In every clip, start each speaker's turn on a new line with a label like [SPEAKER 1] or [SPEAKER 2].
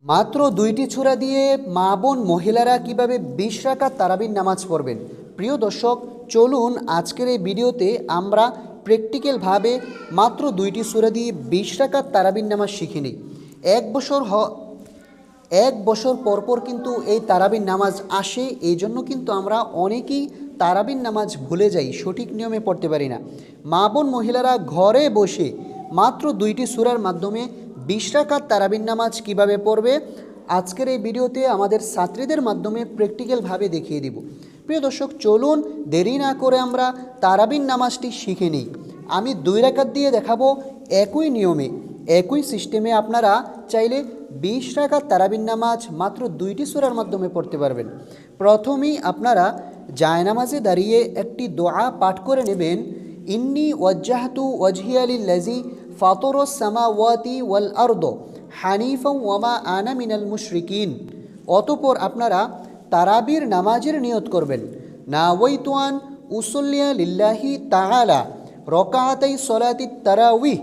[SPEAKER 1] মাত্র ২টি সূরা দিয়ে মা বোন মহিলারা কিভাবে ২০ রাকাত তারাবির নামাজ পড়বেন। প্রিয় দর্শক, চলুন আজকের এই ভিডিওতে আমরা প্র্যাকটিক্যালভাবে মাত্র ২টি সূরা দিয়ে ২০ রাকাত তারাবির নামাজ শিখে নিই। এক বছর পরপর কিন্তু এই তারাবির নামাজ আসে, এই জন্য কিন্তু আমরা অনেকেই তারাবির নামাজ ভুলে যাই, সঠিক নিয়মে পড়তে পারি না। মা বোন মহিলারা ঘরে বসে মাত্র ২টি সূরার মাধ্যমে ২০ রাকাত তারাবির নামাজ কিভাবে পড়বে আজকের এই ভিডিওতে আমাদের ছাত্রীদের মাধ্যমে প্র্যাকটিক্যালভাবে দেখিয়ে দিব। প্রিয় দর্শক, চলুন দেরি না করে আমরা তারাবির নামাজটি শিখে নিই। আমি ২ রাকাত দিয়ে দেখাবো, একই নিয়মে একই সিস্টেমে আপনারা চাইলে ২০ রাকাত তারাবির নামাজ মাত্র ২টি সূরার মাধ্যমে পড়তে পারবেন। প্রথমেই আপনারা জায়নামাজে দাঁড়িয়ে একটি দোয়া পাঠ করে নেবেন। ইন্নী ওয়াজ্জাহতু ওয়াজহিয়া লিল্লাযী ফাতারাস সামাওয়াতি ওয়াল আরদ হানিফা ওয়ামা আনা মিনাল মুশরিকিন। অতঃপর আপনারা তারাবির নামাজের নিয়ত করবেন। নাওয়াইতু আন উসল্লিয়া লিল্লাহি তাআলা রকাআতাই সলাতিত তারাবিহ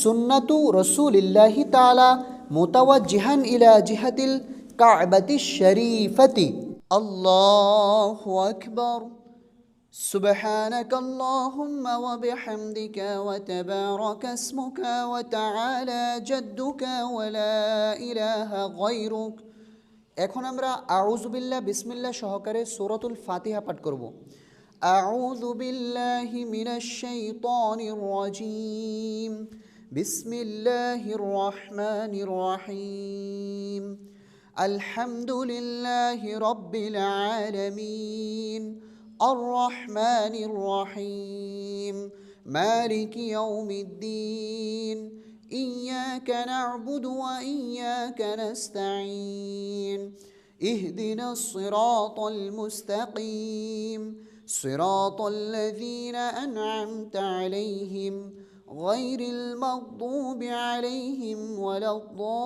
[SPEAKER 1] সুন্নাতু রাসূলিল্লাহি তাআলা মুতাওয়াজ্জিহান ইলা জিহাতিল কাবাতিশ শরীফাতি। আল্লাহু আকবার। سبحانك اللهم وبحمدك وتبارك اسمك وتعالى جدك ولا إله غيرك। এখন আমরা আউযু বিল্লাহ বিসমিল্লাহ সহকারে সূরাতুল ফাতিহা পাঠ করব। আউযু বিল্লাহি মিনাশ শাইতানির রাজীম। বিসমিল্লাহির রহমানির রহিম। আলহামদুলিল্লাহি রাব্বিল আলামিন الرحمن الرحيم مالك يوم الدين إياك نعبد وإياك نستعين اهدنا الصراط المستقيم صراط الذين أنعمت عليهم غير المغضوب عليهم ولا الضالين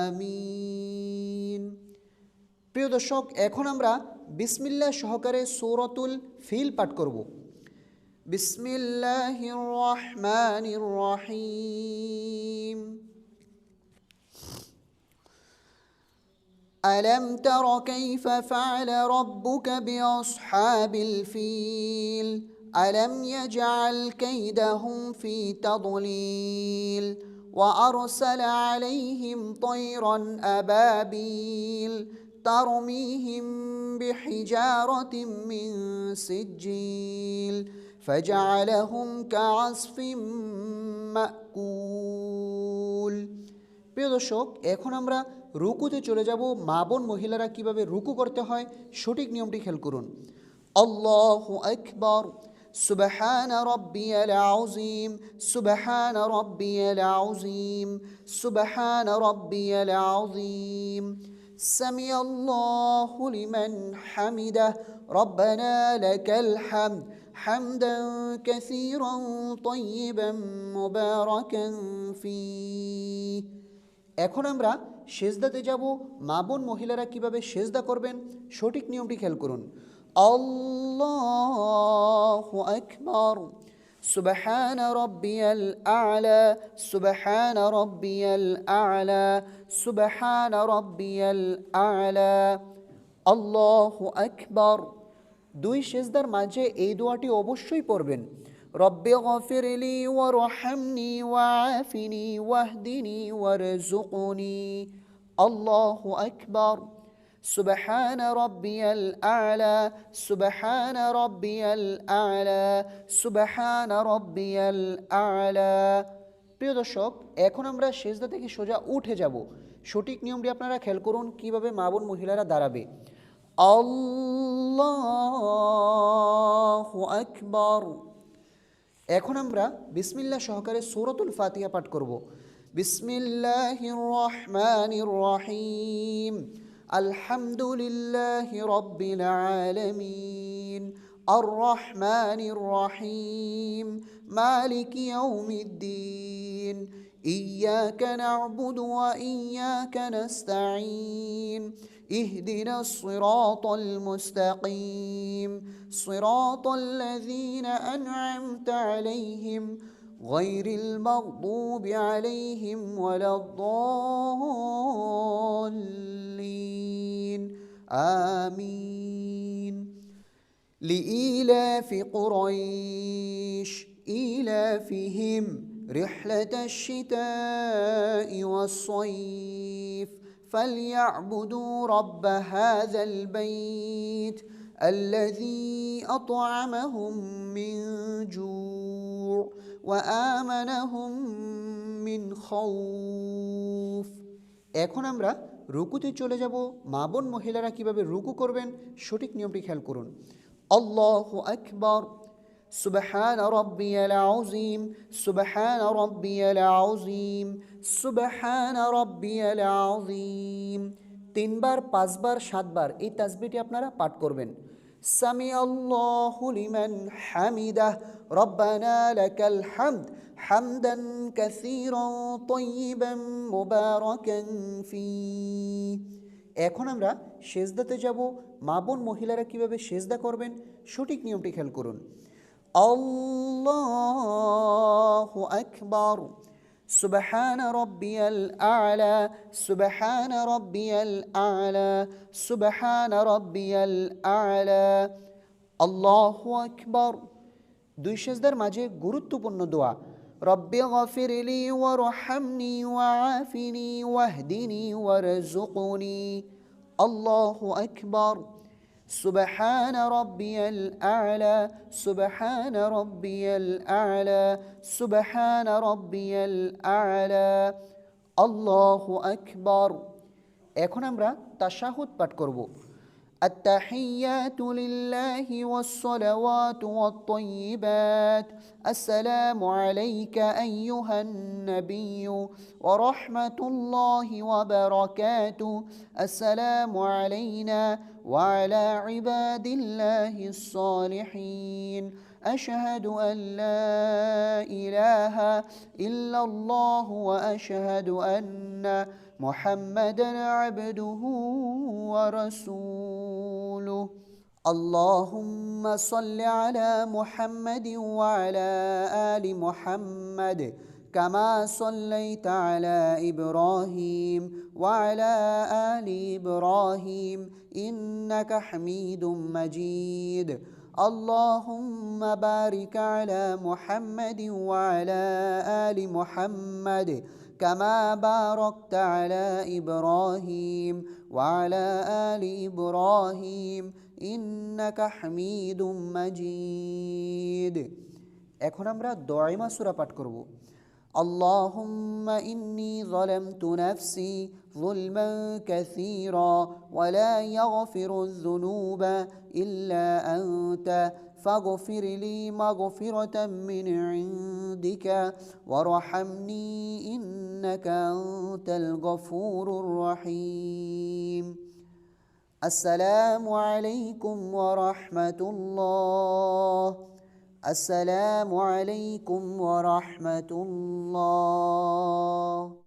[SPEAKER 1] আমিন। প্রিয় দর্শক, এখন আমরা বিসমিল্লাহ সহকারে সূরাতুল ফিল পাঠ করব। বিসমিল্লাহির রহমানির রহিম। ألم تر كيف فعل ربك بأصحاب الفيل ألم يجعل كيدهم في تضليل وأرسل عليهم طيرا أبابيل ترميهم بحجارة من سجيل فجعلهم كعصف مأكول। প্রিয় দর্শক, এখন আমরা রুকুতে চলে যাব। মা বোন মহিলারা কিভাবে রুকু করতে হয় সঠিক নিয়মটি খেয়াল করুন। আল্লাহু আকবার। سبحان ربي العظيم سبحان ربي العظيم سبحان ربي العظيم سمع الله لمن حمده ربنا لك الحمد حمدا كثيرا طيبا مباركا فيه। এখন আমরা সেজদাতে যাব। মা বোন মহিলারা কিভাবে সেজদা করবেন সঠিক নিয়মটি খেয়াল করুন। আল্লাহু আকবার। সুবহান রাব্বিয়াল আ'লা সুবহান রাব্বিয়াল আ'লা সুবহান রাব্বিয়াল আ'লা। আল্লাহু আকবার। ২ সেজদার মাঝে এই দোয়াটি অবশ্যই পড়বেন। রব্বি গফিরলি ওয়ারহামনি ওয়াআফিনি ওয়াহদিনি ওয়ারযুকনি। আল্লাহু আকবার। سبحان ربي الأعلى سبحان ربي الأعلى سبحان ربي الأعلى। প্রিয় দর্শক, এখন আমরা সেজদা থেকে সোজা উঠে যাব। সঠিক নিয়মটি আপনারা খেয়াল করুন কিভাবে মা বোন মহিলারা দাঁড়াবে। আল্লাহু আকবার। এখন আমরা বিসমিল্লাহ সহকারে সূরাতুল ফাতিহা পাঠ করব। বিসমিল্লাহির রহমানির রহিম। الحمد لله رب العالمين الرحمن الرحيم مالك يوم الدين إياك نعبد وإياك نستعين اهدنا الصراط المستقيم صراط الذين أنعمت عليهم غير المغضوب عليهم ولا الضالين آمين لإيلاف قريش إيلافهم رحلة الشتاء والصيف فليعبدوا رب هذا البيت الذي أطعمهم من جوع وآمنهم من خوف। এখন আমরা রুকুতে চলে যাব। মা বোন মহিলারা কিভাবে রুকু করবেন সঠিক নিয়মটি খেয়াল করুন। আল্লাহু আকবার, সুবহান রাব্বিয়াল আযীম, সুবহান রাব্বিয়াল আযীম, সুবহান রাব্বিয়াল আযীম। 3 বার, 5 বার, 7 বার এই তাসবিহটি আপনারা পাঠ করবেন। সামি আল্লাহু লিমান হামিদাহ, রব্বানা লাকাল হামদ, হামদান কাসীরান তাইয়িবান মুবারাকান ফীহ। এখন আমরা সেজদাতে যাব। মা বোন মহিলারা কিভাবে সেজদা করবেন সঠিক নিয়মটি খেয়াল করুন। আল্লাহু আকবার, সুবহান রাব্বিয়াল আ'লা, সুবহান রাব্বিয়াল আ'লা, সুবহান রাব্বিয়াল আ'লা। আল্লাহু আকবার। 2 সেজদার মাঝে গুরুত্বপূর্ণ দোয়া, রব্বি গফিরলি ওয়ারহামনি ওয়াআফিনি ওয়াহদিনি ওয়ারযুকনি। আল্লাহু আকবার। সুবহান রাব্বিয়াল আ'লা, সুবহান রাব্বিয়াল আ'লা, সুবহান রাব্বিয়াল আ'লা। আল্লাহু আকবার। এখন আমরা তাশাহুদ পাঠ করব। التحيات لله والصلوات والطيبات السلام عليك أيها النبي ورحمة الله وبركاته السلام علينا وعلى عباد الله الصالحين أشهد أن لا إله إلا الله وأشهد أن محمدا عبده ورسوله اللهم صل على محمد وعلى آل محمد كما صليت على إبراهيم وعلى آل إبراهيم إنك حميد مجيد اللهم بارك على محمد وعلى آل محمد كما باركت على إبراهيم وعلى آل إبراهيم إنك حميد مجيد। এখন আমরা দোয়াইমা সূরা পাঠ করব। اللهم إني ظلمت نفسي ظلما كثيرا ولا يغفر الذنوب إلا أنت فاغفر لي مغفرة من عندك وارحمني إنك أنت الغفور الرحيم السلام عليكم ورحمة الله السلام عليكم ورحمة الله।